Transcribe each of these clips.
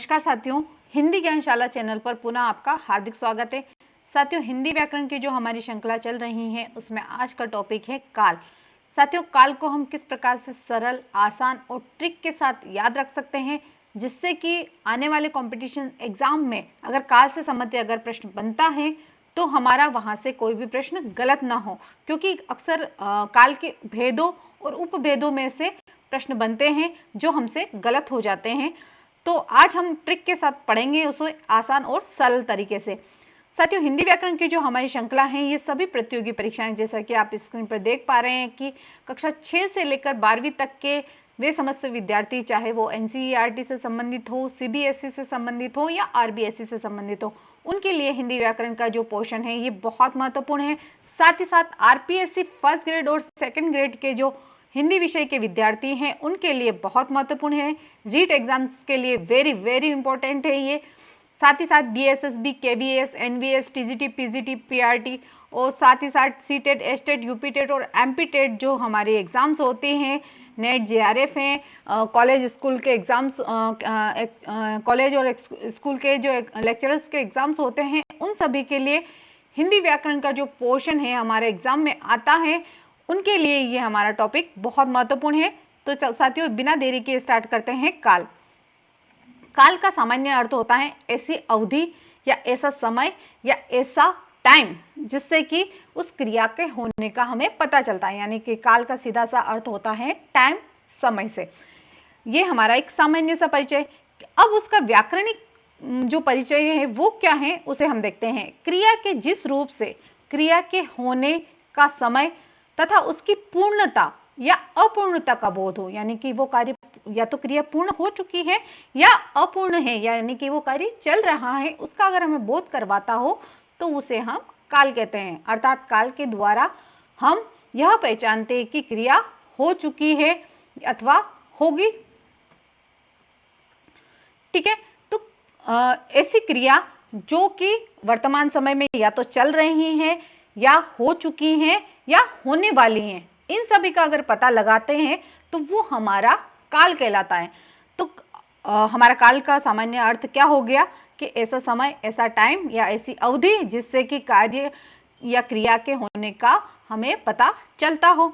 नमस्कार साथियों, हिंदी ज्ञानशाला चैनल पर पुनः आपका हार्दिक स्वागत है। साथियों, हिंदी व्याकरण की जो हमारी श्रृंखला चल रही है उसमें आज का टॉपिक है काल। साथियों, काल को हम किस प्रकार से सरल, आसान और ट्रिक के साथ याद रख सकते हैं जिससे कि आने वाले कंपटीशन एग्जाम में अगर काल से संबंधित अगर प्रश्न बनता है तो हमारा वहां से कोई भी प्रश्न गलत ना हो, क्योंकि अक्सर काल के भेदों और उपभेदों में से प्रश्न बनते हैं जो हमसे गलत हो जाते हैं। तो आज हम ट्रिक के साथ पढ़ेंगे उसे आसान और सरल तरीके से। साथियों, हिंदी व्याकरण की जो हमारी श्रृंखला है ये सभी प्रतियोगी परीक्षाएं, जैसा कि आप स्क्रीन पर देख पा रहे हैं कि कक्षा 6 से लेकर 12वीं तक के वे समस्त विद्यार्थी, चाहे वो एनसीईआरटी से संबंधित हो, सीबीएसई से संबंधित हो या आरबीएसई से संबंधित हो, उनके लिए हिंदी व्याकरण का जो पोर्शन है ये बहुत महत्वपूर्ण है। साथ ही साथ आरपीएससी फर्स्ट ग्रेड और सेकेंड ग्रेड के जो हिंदी विषय के विद्यार्थी हैं उनके लिए बहुत महत्वपूर्ण है। रीट एग्जाम्स के लिए वेरी इंपॉर्टेंट है ये। साथ ही साथ BSSB, KVS, NVS, TGT, PGT, PRT और साथ ही साथ सीटेट, एसटेट, यूपीटेट और एमपीटेट जो हमारे एग्जाम्स होते हैं, नेट, जेआरएफ हैं, कॉलेज स्कूल के एग्जाम्स, कॉलेज और स्कूल के जो लेक्चरर्स के एग्जाम्स होते हैं, उन सभी के लिए हिंदी व्याकरण का जो पोर्शन है हमारे एग्जाम में आता है, उनके लिए ये हमारा टॉपिक बहुत महत्वपूर्ण है। तो साथियों, बिना देरी के स्टार्ट करते हैं। काल। काल का सामान्य अर्थ होता है ऐसी अवधि या ऐसा समय या ऐसा टाइम जिससे कि उस क्रिया के होने का हमें पता चलता है, यानी कि काल का सीधा सा अर्थ होता है टाइम, समय से। ये हमारा एक सामान्य सा परिचय। अब उसका व्याकरणिक जो परिचय है वो क्या है उसे हम देखते हैं। क्रिया के जिस रूप से क्रिया के होने का समय तथा उसकी पूर्णता या अपूर्णता का बोध हो, यानी कि वो कार्य या तो क्रिया पूर्ण हो चुकी है या अपूर्ण है, यानी कि वो कार्य चल रहा है, उसका अगर हमें बोध करवाता हो तो उसे हम काल कहते हैं। अर्थात काल के द्वारा हम यह पहचानते हैं कि क्रिया हो चुकी है अथवा होगी। ठीक है, तो ऐसी क्रिया जो कि वर्तमान समय में या तो चल रही हैं या हो चुकी हैं या होने वाली हैं, इन सभी का अगर पता लगाते हैं तो वो हमारा काल कहलाता है। तो हमारा काल का सामान्य अर्थ क्या हो गया कि ऐसा समय, ऐसा टाइम या ऐसी अवधि जिससे कि कार्य या क्रिया के होने का हमें पता चलता हो।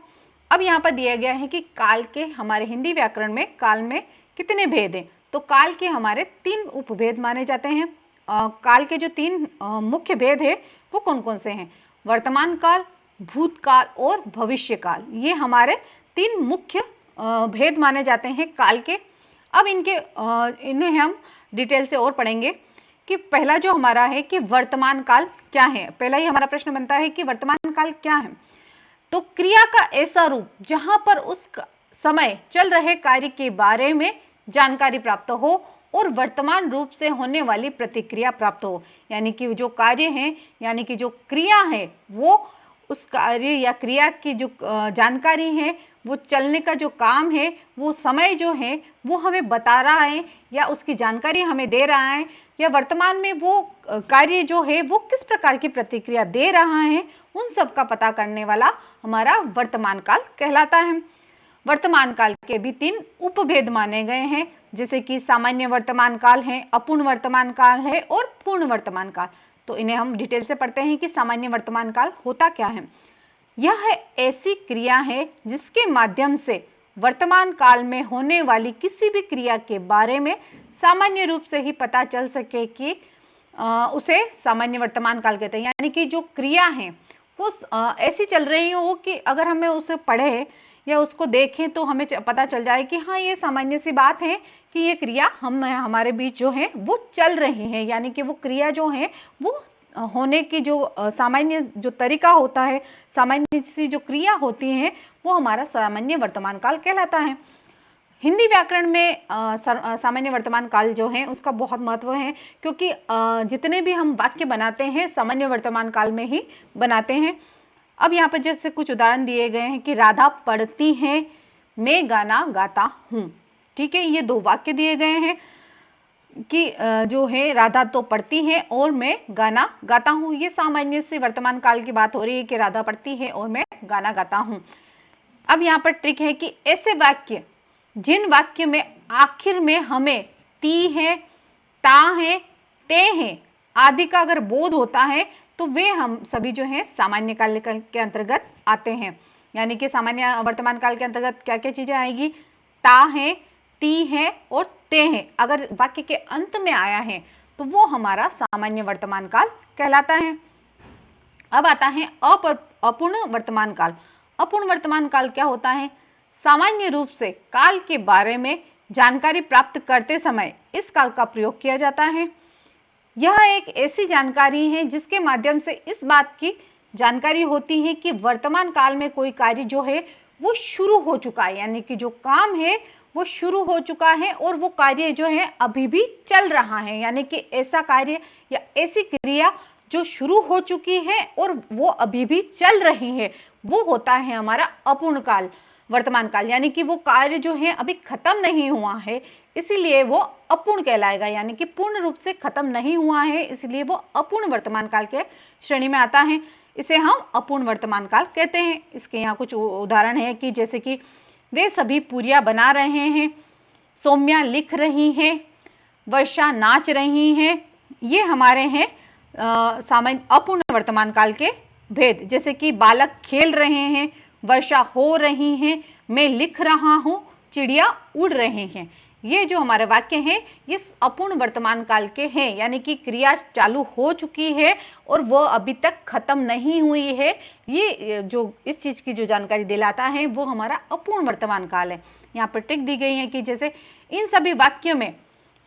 अब यहाँ पर दिया गया है कि काल के हमारे हिंदी व्याकरण में काल में कितने भेद हैं। तो काल के हमारे 3 उपभेद माने जाते हैं। काल के जो 3 मुख्य भेद है वो कौन कौन से हैं? वर्तमान काल, भूतकाल और भविष्य काल। ये हमारे 3 मुख्य भेद माने जाते हैं काल के। अब इन्हें हम डिटेल से और पढ़ेंगे कि पहला जो हमारा है कि वर्तमान काल क्या है। पहला ही हमारा प्रश्न बनता है कि वर्तमान काल क्या है। तो क्रिया का ऐसा रूप जहां पर उस समय चल रहे कार्य के बारे में जानकारी प्राप्त हो और वर्तमान रूप से होने वाली प्रतिक्रिया प्राप्त हो, यानी कि जो कार्य है, यानी कि जो क्रिया है, वो उस कार्य या क्रिया की जो जानकारी है, वो चलने का जो काम है, वो समय जो है वो हमें बता रहा है या उसकी जानकारी हमें दे रहा है, या वर्तमान में वो कार्य जो है वो किस प्रकार की प्रतिक्रिया दे रहा है, उन सब का पता करने वाला हमारा वर्तमान काल कहलाता है। वर्तमान काल के भी 3 उपभेद माने गए हैं, जैसे कि सामान्य वर्तमान काल है, अपूर्ण वर्तमान काल है और पूर्ण वर्तमान काल। तो इन्हें हम डिटेल से पढ़ते हैं कि सामान्य वर्तमान काल होता क्या है। यह ऐसी क्रिया है जिसके माध्यम से वर्तमान काल में होने वाली किसी भी क्रिया के बारे में सामान्य रूप से ही पता चल सके कि उसे सामान्य वर्तमान काल कहते हैं। यानी कि जो क्रिया है वो ऐसी चल रही हो कि अगर हमें उसे पढ़े या उसको देखें तो हमें पता चल जाए कि हाँ, ये सामान्य सी बात है कि ये क्रिया हमारे बीच जो है वो चल रही है, यानी कि वो क्रिया जो है वो होने की जो सामान्य जो तरीका होता है, सामान्य सी जो क्रिया होती है, वो हमारा सामान्य वर्तमान काल कहलाता है। हिंदी व्याकरण में सामान्य वर्तमान काल जो है उसका बहुत महत्व है, क्योंकि जितने भी हम वाक्य बनाते हैं सामान्य वर्तमान काल में ही बनाते हैं। अब यहाँ पर जैसे कुछ उदाहरण दिए गए हैं कि राधा पढ़ती है, मैं गाना गाता हूँ। ठीक है, ये 2 वाक्य दिए गए हैं कि जो है राधा तो पढ़ती है और मैं गाना गाता हूँ। ये सामान्य से वर्तमान काल की बात हो रही है कि राधा पढ़ती है और मैं गाना गाता हूँ। अब यहाँ पर ट्रिक है कि ऐसे वाक्य जिन वाक्य में आखिर में हमें ती है ता है, ते हैं आदि का अगर बोध होता है तो वे हम सभी जो है सामान्य काल के अंतर्गत आते हैं। यानी कि सामान्य वर्तमान काल के अंतर्गत क्या क्या चीजें आएगी, ता है, ती है और ते हैं अगर वाक्य के अंत में आया है तो वो हमारा सामान्य वर्तमान काल कहलाता है। अब आता है अपूर्ण वर्तमान काल। अपूर्ण वर्तमान काल क्या होता है, सामान्य रूप से काल के बारे में जानकारी प्राप्त करते समय इस काल का प्रयोग किया जाता है। यह एक ऐसी जानकारी है जिसके माध्यम से इस बात की जानकारी होती है कि वर्तमान काल में कोई कार्य जो है वो शुरू हो चुका है, यानी कि जो काम है वो शुरू हो चुका है और वो कार्य जो है अभी भी चल रहा है। यानी कि ऐसा कार्य या ऐसी क्रिया जो शुरू हो चुकी है और वो अभी भी चल रही है, वो होता है हमारा अपूर्ण काल, वर्तमान काल। यानी कि वो कार्य जो है अभी खत्म नहीं हुआ है, इसीलिए वो अपूर्ण कहलाएगा। यानी कि पूर्ण रूप से खत्म नहीं हुआ है, इसलिए वो अपूर्ण वर्तमान काल के श्रेणी में आता है। इसे हम अपूर्ण वर्तमान काल कहते हैं। इसके यहाँ कुछ उदाहरण है कि जैसे कि वे सभी पूरियां बना रहे हैं, सौम्या लिख रही हैं, वर्षा नाच रही हैं। ये हमारे हैं सामान्य अपूर्ण वर्तमान काल के भेद। जैसे कि बालक खेल रहे हैं, वर्षा हो रही है, मैं लिख रहा हूं, चिड़िया उड़ रहे हैं। ये जो हमारे वाक्य हैं ये अपूर्ण वर्तमान काल के हैं, यानी कि क्रिया चालू हो चुकी है और वो अभी तक खत्म नहीं हुई है। ये जो इस चीज की जो जानकारी दिलाता है वो हमारा अपूर्ण वर्तमान काल है। यहाँ पर टिक दी गई है कि जैसे इन सभी वाक्यों में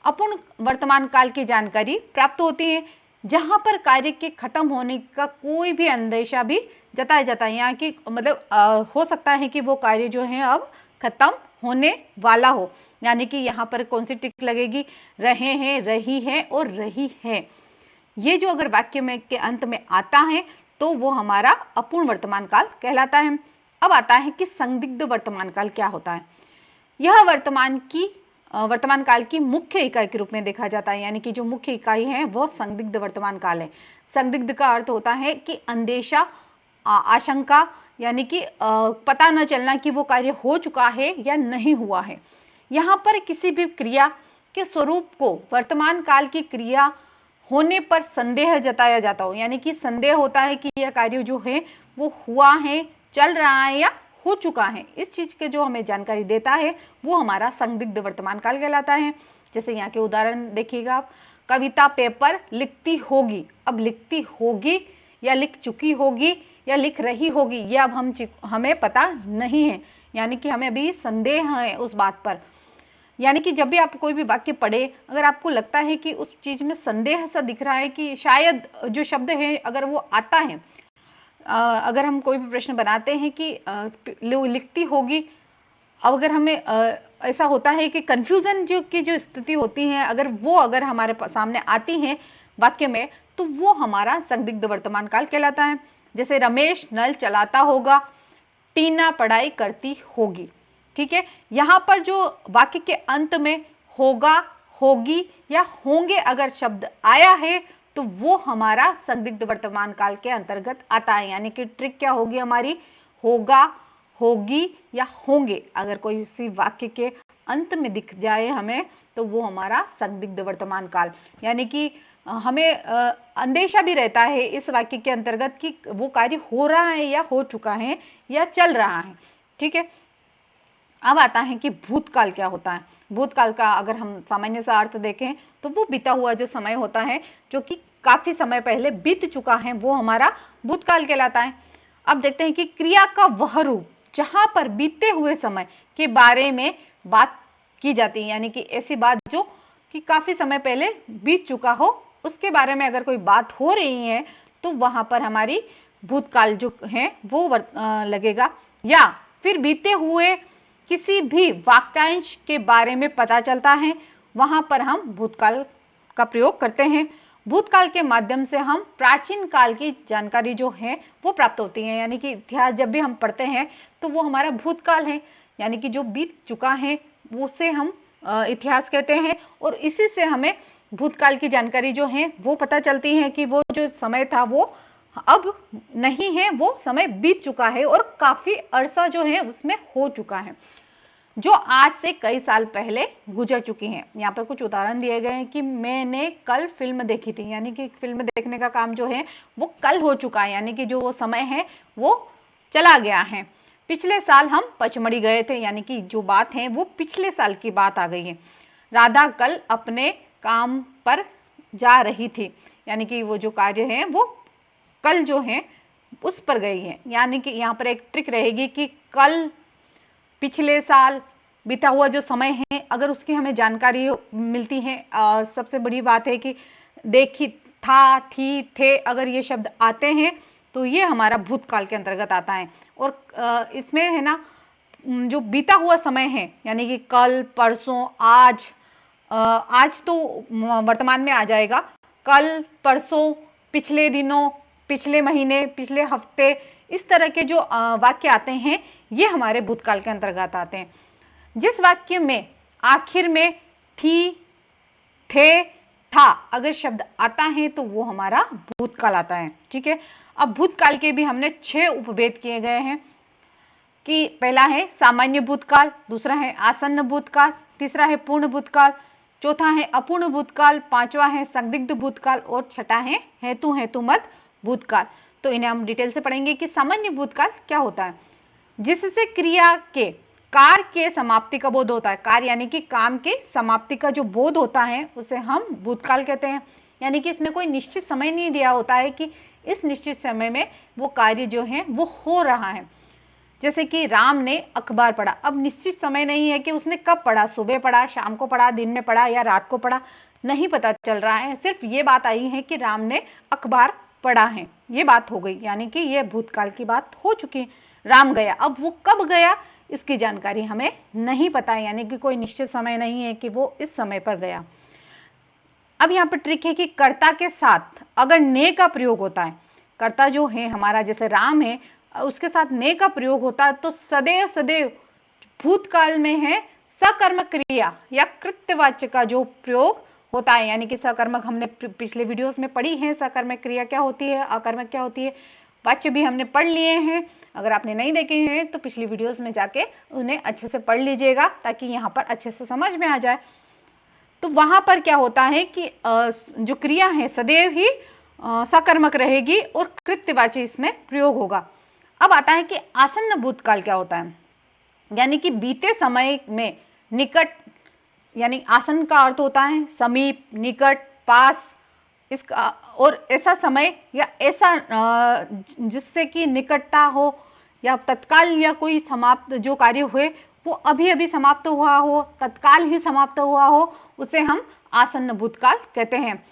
अपूर्ण वर्तमान काल की जानकारी प्राप्त होती है जहां पर कार्य के खत्म होने का कोई भी अंदेशा भी जताया जाता है। यहाँ की मतलब हो सकता है कि वो कार्य जो है अब खत्म होने वाला हो। यानी कि यहाँ पर कौन सी टिक लगेगी, रहे हैं, रही है और रही है। ये जो अगर वाक्य में के अंत में आता है तो वो हमारा अपूर्ण वर्तमान काल कहलाता है। अब आता है कि संदिग्ध वर्तमान काल क्या होता है। यह वर्तमान काल की मुख्य इकाई के रूप में देखा जाता है। यानी कि जो मुख्य इकाई है वो संदिग्ध वर्तमान काल है। संदिग्ध का अर्थ होता है कि अंदेशा, आशंका, यानी कि पता न चलना कि वो कार्य हो चुका है या नहीं हुआ है। यहाँ पर किसी भी क्रिया के स्वरूप को वर्तमान काल की क्रिया होने पर संदेह जताया जाता हो, यानी कि संदेह होता है कि यह कार्य जो है वो हुआ है, चल रहा है या हो चुका है। इस चीज के जो हमें जानकारी देता है वो हमारा संदिग्ध वर्तमान काल कहलाता है। जैसे यहाँ के उदाहरण देखिएगा आप, कविता पेपर लिखती होगी। अब लिखती होगी या लिख चुकी होगी या लिख रही होगी ये अब हमें पता नहीं है, यानी कि हमें अभी संदेह है उस बात पर। यानी कि जब भी आप कोई भी वाक्य पढ़े, अगर आपको लगता है कि उस चीज में संदेह सा दिख रहा है कि शायद जो शब्द है अगर वो आता है, अगर हम कोई भी प्रश्न बनाते हैं कि लिखती होगी, अब अगर हमें ऐसा होता है कि कंफ्यूजन की जो स्थिति होती है अगर हमारे सामने आती है वाक्य में, तो वो हमारा संदिग्ध वर्तमान काल कहलाता है। जैसे रमेश नल चलाता होगा, टीना पढ़ाई करती होगी। ठीक है, यहाँ पर जो वाक्य के अंत में होगा, होगी या होंगे अगर शब्द आया है तो वो हमारा संदिग्ध वर्तमान काल के अंतर्गत आता है। यानी कि ट्रिक क्या होगी हमारी, होगा, होगी या होंगे अगर कोई सी वाक्य के अंत में दिख जाए हमें तो वो हमारा संदिग्ध वर्तमान काल, यानी कि हमें अंदेशा भी रहता है इस वाक्य के अंतर्गत कि वो कार्य हो रहा है या हो चुका है या चल रहा है। ठीक है, अब आता है कि भूतकाल क्या होता है। भूतकाल का अगर हम सामान्य सा अर्थ देखें तो वो बीता हुआ जो समय होता है जो कि काफी समय पहले बीत चुका है, वो हमारा भूतकाल कहलाता है। अब देखते हैं कि क्रिया का वह रूप जहां पर बीते हुए समय के बारे में बात की जाती है, यानी कि ऐसी बात जो कि काफी समय पहले बीत चुका हो, उसके बारे में अगर कोई बात हो रही है तो वहां पर हमारी भूतकाल जो है वो लगेगा। या फिर बीते हुए किसी भी वाक्यांश के बारे में पता चलता है, वहां पर हम भूतकाल का प्रयोग करते हैं। भूतकाल के माध्यम से हम प्राचीन काल की जानकारी जो है वो प्राप्त होती है। यानी कि इतिहास जब भी हम पढ़ते हैं तो वो हमारा भूतकाल है, यानी कि जो बीत चुका है उसे हम इतिहास कहते हैं। और इसी से हमें भूतकाल की जानकारी जो है वो पता चलती है कि वो जो समय था वो अब नहीं है, वो समय बीत चुका है और काफी अरसा जो है उसमें हो चुका है। जो आज से कई साल पहले गुजर चुकी हैं। यहाँ पे कुछ उदाहरण दिए गए हैं कि मैंने कल फिल्म देखी थी, यानी कि फिल्म देखने का काम जो है वो कल हो चुका है, यानी कि जो वो समय है वो चला गया है। पिछले साल हम पचमढ़ी गए थे, यानी कि जो बात है वो पिछले साल की बात आ गई है। राधा कल अपने काम पर जा रही थी, यानी कि वो जो कार्य है वो कल जो है उस पर गई है। यानी कि यहाँ पर एक ट्रिक रहेगी कि कल, पिछले साल, बीता हुआ जो समय है, अगर उसकी हमें जानकारी मिलती है, सबसे बड़ी बात है कि देखी, था, थी, थे, अगर ये शब्द आते हैं तो ये हमारा भूतकाल के अंतर्गत आता है। और इसमें है ना जो बीता हुआ समय है, यानी कि कल, परसों, आज तो वर्तमान में आ जाएगा, कल, परसों, पिछले दिनों, पिछले महीने, पिछले हफ्ते, इस तरह के जो वाक्य आते हैं ये हमारे भूतकाल के अंतर्गत आते हैं। जिस वाक्य में आखिर में थी, थे, था अगर शब्द आता है तो वो हमारा भूतकाल आता है। ठीक है, अब भूतकाल के भी हमने 6 उपभेद किए गए हैं कि पहला है सामान्य भूतकाल, दूसरा है आसन्न भूतकाल, तीसरा है पूर्ण भूतकाल, चौथा है अपूर्ण भूतकाल, पांचवा है संदिग्ध भूतकाल और छठा है हेतुमत भूतकाल। तो इन्हें हम डिटेल से पढ़ेंगे कि सामान्य भूतकाल क्या होता है। जिससे क्रिया के कार्य के समाप्ति का बोध होता है, कार्य यानी कि काम के समाप्ति का जो बोध होता है उसे हम भूतकाल कहते हैं। यानी कि इसमें कोई निश्चित समय नहीं दिया होता है कि इस निश्चित समय में वो कार्य जो है वो हो रहा है। जैसे कि राम ने अखबार पढ़ा, अब निश्चित समय नहीं है कि उसने कब पढ़ा, सुबह पढ़ा, शाम को पढ़ा, दिन में पढ़ा या रात को पढ़ा, नहीं पता चल रहा है। सिर्फ ये बात आई है कि राम ने अखबार पढ़ा है, ये बात हो गई, यानी कि ये भूतकाल की बात हो चुकी है। राम गया, अब वो कब गया इसकी जानकारी हमें नहीं पता है, यानी कि कोई निश्चित समय नहीं है कि वो इस समय पर गया। अब यहाँ पर ट्रिक है कि कर्ता के साथ अगर ने का प्रयोग होता है, कर्ता जो है हमारा जैसे राम है, उसके साथ ने का प्रयोग होता है तो सदैव भूतकाल में है सकर्मक क्रिया या कृत्यवाच्य का जो प्रयोग होता है। यानी कि सकर्मक हमने पिछले वीडियोस में पढ़ी है, सकर्मक क्रिया क्या होती है, अकर्मक क्या होती है, वाच्य भी हमने पढ़ लिए हैं। अगर आपने नहीं देखे हैं तो पिछली वीडियोस में जाके उन्हें अच्छे से पढ़ लीजिएगा ताकि यहाँ पर अच्छे से समझ में आ जाए। तो वहां पर क्या होता है कि जो क्रिया है सदैव ही सकर्मक रहेगी और कृत्यवाची इसमें प्रयोग होगा। अब आता है कि आसन्न भूतकाल क्या होता है, यानी कि बीते समय में निकट, यानी आसन्न का अर्थ होता है समीप, निकट, पास, इसका और ऐसा समय या ऐसा जिससे कि निकटता हो या तत्काल या कोई समाप्त जो कार्य हुए वो अभी अभी समाप्त हुआ हो, तत्काल ही समाप्त हुआ हो, उसे हम आसन्न भूतकाल कहते हैं।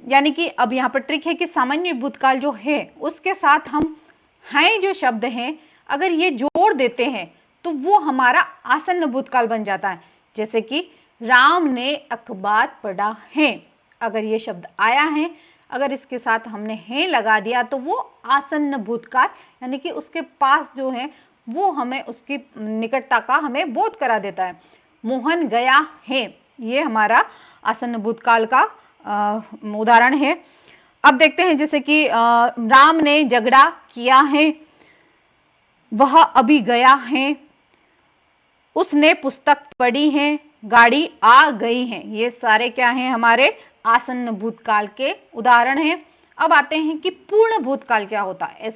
यानी कि अब यहाँ पर ट्रिक है कि सामान्य भूतकाल जो है उसके साथ हम हैं जो शब्द हैं अगर ये जोड़ देते हैं तो वो हमारा आसन्न भूतकाल बन जाता है। जैसे कि राम ने अखबार पढ़ा है, अगर ये शब्द आया है, अगर इसके साथ हमने है लगा दिया तो वो आसन्न भूतकाल, यानी कि उसके पास जो है वो हमें उसकी निकटता का हमें बोध करा देता है। मोहन गया है, ये हमारा आसन्न भूतकाल का उदाहरण है। अब देखते हैं जैसे कि राम ने झगड़ा किया है, वह अभी गया है, उसने पुस्तक पढ़ी है, गाड़ी आ गई है, ये सारे क्या हैं हमारे आसन्न भूतकाल के उदाहरण हैं। अब आते हैं कि पूर्ण भूतकाल क्या होता है।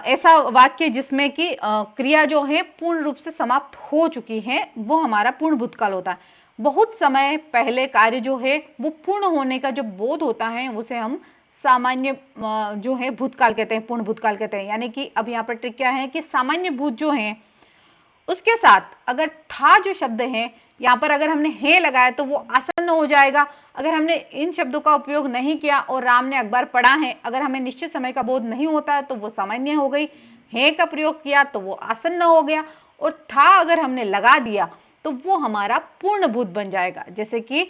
ऐसा वाक्य जिसमें कि क्रिया जो है पूर्ण रूप से समाप्त हो चुकी है वो हमारा पूर्ण भूतकाल होता है। बहुत समय पहले कार्य जो है वो पूर्ण होने का जो बोध होता है उसे हम सामान्य जो है भूतकाल कहते हैं, पूर्ण भूतकाल कहते हैं। यानी कि अब यहाँ पर ट्रिक क्या है कि सामान्य भूत जो है उसके साथ अगर था जो शब्द है, यहाँ पर अगर हमने है लगाया तो वो आसन्न हो जाएगा। अगर हमने इन शब्दों का उपयोग नहीं किया और राम ने अखबार पढ़ा है, अगर हमें निश्चित समय का बोध नहीं होता है तो वो सामान्य हो गई, है का प्रयोग किया तो वो आसन्न हो गया, और था अगर हमने लगा दिया तो वो हमारा पूर्ण भूत बन जाएगा। जैसे कि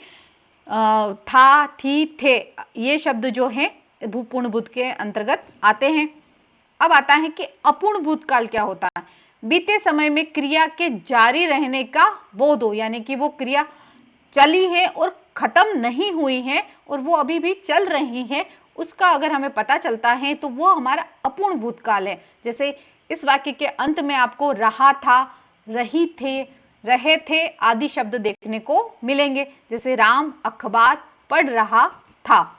था, थी, थे, ये शब्द जो है पूर्ण भूत के अंतर्गत आते हैं। अब आता है कि अपूर्ण भूतकाल क्या होता है। बीते समय में क्रिया के जारी रहने का बोध हो, यानी कि वो क्रिया चली है और खत्म नहीं हुई है और वो अभी भी चल रही है, उसका अगर हमें पता चलता है तो वो हमारा अपूर्ण भूतकाल है। जैसे इस वाक्य के अंत में आपको रहा था, रही थे, रहे थे आदि शब्द देखने को मिलेंगे। जैसे राम अखबार पढ़ रहा था,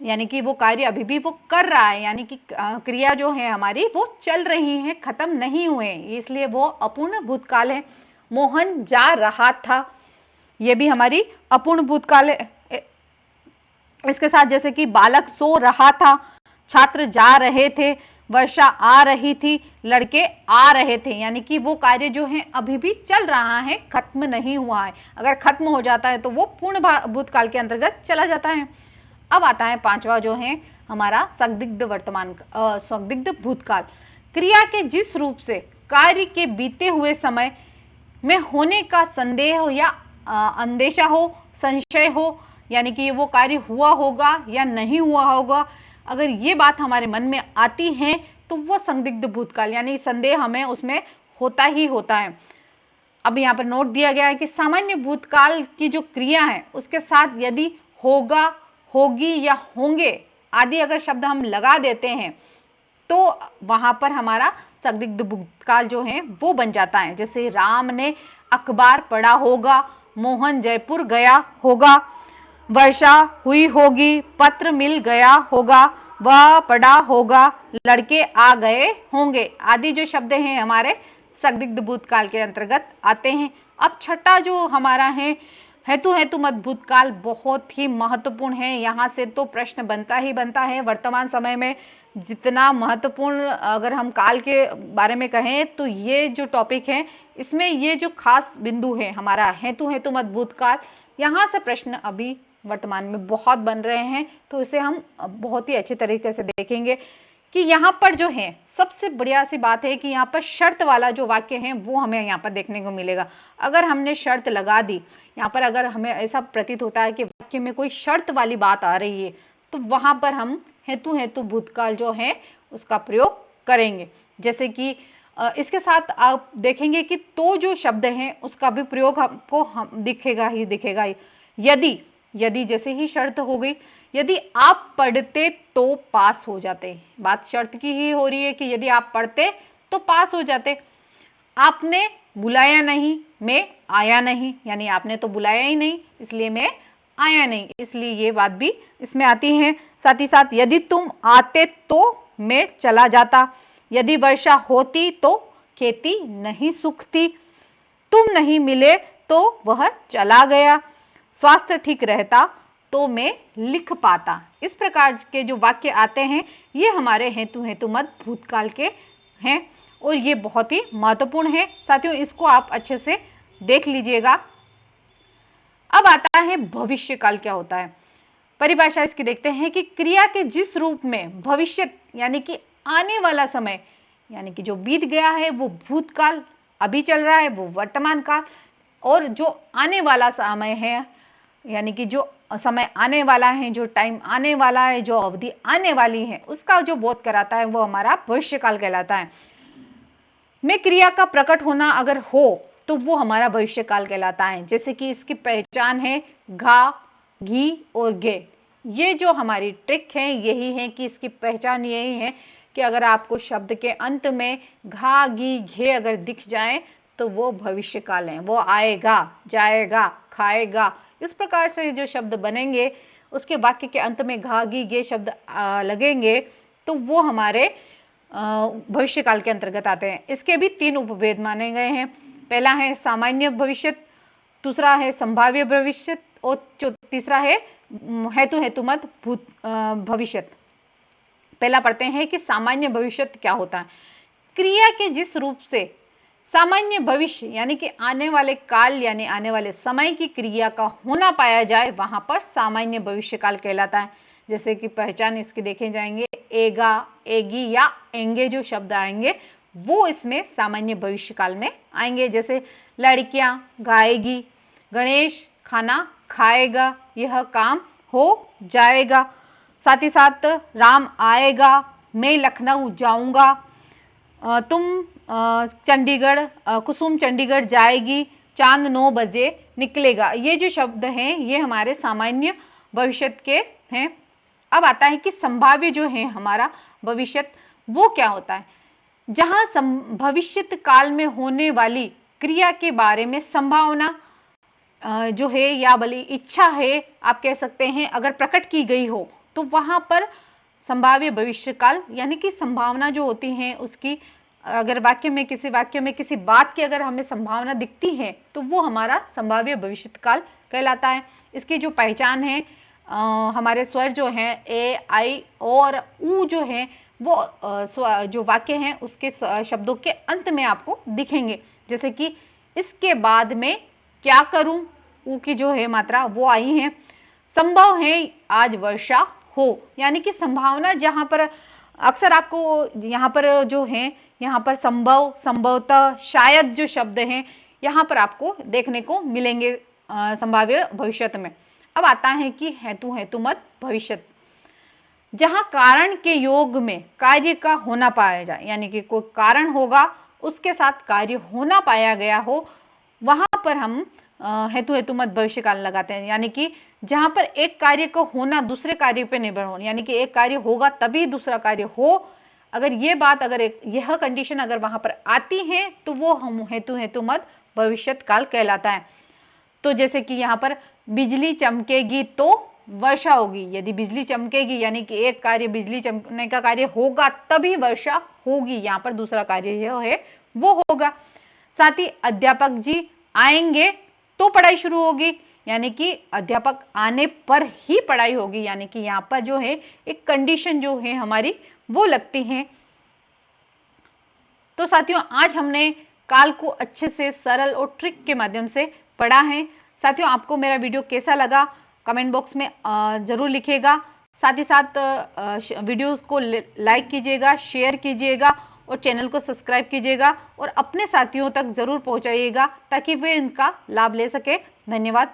यानी कि वो कार्य अभी भी वो कर रहा है, यानी कि क्रिया जो है हमारी वो चल रही है, खत्म नहीं हुए, इसलिए वो अपूर्ण भूतकाल है। मोहन जा रहा था, ये भी हमारी अपूर्ण भूतकाल है। इसके साथ जैसे कि बालक सो रहा था, छात्र जा रहे थे, वर्षा आ रही थी, लड़के आ रहे थे, यानी कि वो कार्य जो है अभी भी चल रहा है, खत्म नहीं हुआ है। अगर खत्म हो जाता है तो वो पूर्ण भूतकाल के अंतर्गत चला जाता है। अब आता है पांचवा जो है हमारा संदिग्ध वर्तमान संदिग्ध भूतकाल। क्रिया के जिस रूप से कार्य के बीते हुए समय में होने का संदेह हो या अंदेशा हो, संशय हो, यानी कि वो कार्य हुआ होगा या नहीं हुआ होगा, अगर ये बात हमारे मन में आती है तो वो संदिग्ध भूतकाल, यानी संदेह हमें उसमें होता ही होता है। अब यहाँ पर नोट दिया गया है कि सामान्य भूतकाल की जो क्रिया है उसके साथ यदि होगा, होगी या होंगे आदि अगर शब्द हम लगा देते हैं तो वहां पर हमारा संदिग्ध भूतकाल जो है वो बन जाता है। जैसे राम ने अखबार पढ़ा होगा, मोहन जयपुर गया होगा, वर्षा हुई होगी, पत्र मिल गया होगा, वह पढ़ा होगा, लड़के आ गए होंगे आदि जो शब्द हैं हमारे संदिग्ध भूतकाल के अंतर्गत आते हैं। अब छठा जो हमारा है हेतु हेतु मत भूतकाल, बहुत ही महत्वपूर्ण है। यहाँ से तो प्रश्न बनता ही बनता है। वर्तमान समय में जितना महत्वपूर्ण अगर हम काल के बारे में कहें तो ये जो टॉपिक है इसमें ये जो खास बिंदु है हमारा हेतु हेतु मत भूतकाल, यहाँ से प्रश्न अभी वर्तमान में बहुत बन रहे हैं, तो इसे हम बहुत ही अच्छे तरीके से देखेंगे कि यहाँ पर जो है सबसे बढ़िया सी बात है कि यहाँ पर शर्त वाला जो वाक्य है वो हमें यहाँ पर देखने को मिलेगा। अगर हमने शर्त लगा दी, यहाँ पर अगर हमें ऐसा प्रतीत होता है कि वाक्य में कोई शर्त वाली बात आ रही है तो वहां पर हम हेतु हेतु भूतकाल जो है उसका प्रयोग करेंगे। जैसे कि इसके साथ आप देखेंगे कि तो जो शब्द है उसका भी प्रयोग हमको दिखेगा ही दिखेगा। यदि, यदि जैसे ही शर्त हो गई, यदि आप पढ़ते तो पास हो जाते, बात शर्त की ही हो रही है कि यदि आप पढ़ते तो पास हो जाते। आपने बुलाया नहीं, मैं आया नहीं, यानी आपने तो बुलाया ही नहीं इसलिए मैं आया नहीं, इसलिए ये बात भी इसमें आती है। साथ ही साथ यदि तुम आते तो मैं चला जाता, यदि वर्षा होती तो खेती नहीं सूखती, तुम नहीं मिले तो वह चला गया, स्वास्थ्य ठीक रहता तो मैं लिख पाता। इस प्रकार के जो वाक्य आते हैं ये हमारे हेतु हेतु मत भूतकाल के हैं और ये बहुत ही महत्वपूर्ण है। साथियों इसको आप अच्छे से देख लीजिएगा। अब आता है भविष्य काल क्या होता है। परिभाषा इसकी देखते हैं कि क्रिया के जिस रूप में भविष्य यानी कि आने वाला समय, यानी कि जो बीत गया है वो भूतकाल, अभी चल रहा है वो वर्तमान काल, और जो आने वाला समय है यानी कि जो समय आने वाला है, जो टाइम आने वाला है, जो अवधि आने वाली है उसका जो बोध कराता है वो हमारा भविष्य काल कहलाता है। में क्रिया का प्रकट होना अगर हो तो वो हमारा भविष्य काल कहलाता है। जैसे कि इसकी पहचान है घा, घी और गे। ये जो हमारी ट्रिक है यही है कि इसकी पहचान यही है कि अगर आपको शब्द के अंत में घा, घी, घे अगर दिख जाए तो वो भविष्य काल है, वो आएगा, जाएगा, खाएगा, इस प्रकार से जो शब्द बनेंगे उसके वाक्य के अंत में घा, घी, गे शब्द लगेंगे तो वो हमारे भविष्य काल के अंतर्गत आते हैं। इसके भी तीन उपभेद माने गए हैं। पहला है सामान्य भविष्य, दूसरा है संभाव्य भविष्य और तीसरा है हेतु हेतुमत भविष्य। पहला पढ़ते हैं कि सामान्य भविष्य क्या होता है। क्रिया के जिस रूप से सामान्य भविष्य यानी कि आने वाले काल यानी आने वाले समय की क्रिया का होना पाया जाए वहां पर सामान्य भविष्य काल कहलाता है। जैसे कि पहचान इसकी देखे जाएंगे, एगा, एगी या एंगे जो शब्द आएंगे वो इसमें सामान्य भविष्य काल में आएंगे। जैसे लड़कियां गाएगी, गणेश खाना खाएगा, यह काम हो जाएगा। साथ ही साथ राम आएगा, मैं लखनऊ जाऊंगा, तुम चंडीगढ़, कुसुम चंडीगढ़ जाएगी, चांद 9 बजे निकलेगा। ये जो शब्द हैं ये हमारे सामान्य भविष्य के हैं। अब आता है कि संभाव्य जो है हमारा भविष्य वो क्या होता है। जहां भविष्य काल में होने वाली क्रिया के बारे में संभावना जो है या बल्कि इच्छा है आप कह सकते हैं, अगर प्रकट की गई हो तो वहां पर संभाव्य भविष्यकाल यानी कि संभावना जो होती है उसकी, अगर किसी वाक्य में किसी बात की अगर हमें संभावना दिखती है तो वो हमारा संभाव्य भविष्यकाल कहलाता है। इसकी जो पहचान है, हमारे स्वर जो हैं ए, आई और ऊ जो है वो जो वाक्य हैं उसके शब्दों के अंत में आपको दिखेंगे। जैसे कि इसके बाद में क्या करूं, ऊ की जो है मात्रा वो आई है। संभव है आज वर्षा हो, यानी कि संभावना जहां पर अक्सर आपको यहाँ पर जो है, यहाँ पर संभव, संभवतः, शायद जो शब्द हैं यहाँ पर आपको देखने को मिलेंगे संभाव्य भविष्य में। अब आता है कि हेतु हेतुमत भविष्य, जहां कारण के योग में कार्य का होना पाया जाए, यानी कि कोई कारण होगा उसके साथ कार्य होना पाया गया हो, वहां पर हम हेतु हेतुमत भविष्य काल लगाते हैं। यानी कि जहां पर एक कार्य को होना दूसरे कार्य पे निर्भर हो, यानी कि एक कार्य होगा तभी दूसरा कार्य हो, अगर ये बात, अगर यह कंडीशन अगर वहां पर आती है तो वो हम हेतु हेतुमत भविष्य काल कहलाता है। तो जैसे कि यहाँ पर बिजली चमकेगी तो वर्षा होगी, यदि बिजली चमकेगी यानी कि एक कार्य बिजली चमकने का कार्य होगा तभी वर्षा होगी, यहाँ पर दूसरा कार्य जो है वो होगा। साथ ही अध्यापक जी आएंगे तो पढ़ाई शुरू होगी, यानी कि अध्यापक आने पर ही पढ़ाई होगी, यानी कि यहाँ पर जो है एक कंडीशन जो है हमारी वो लगती है। तो साथियों आज हमने काल को अच्छे से सरल और ट्रिक के माध्यम से पढ़ा है। साथियों आपको मेरा वीडियो कैसा लगा कमेंट बॉक्स में जरूर लिखिएगा। साथ ही साथ वीडियोस को लाइक कीजिएगा, शेयर कीजिएगा और चैनल को सब्सक्राइब कीजिएगा और अपने साथियों तक जरूर पहुंचाइएगा ताकि वे इनका लाभ ले सके। धन्यवाद।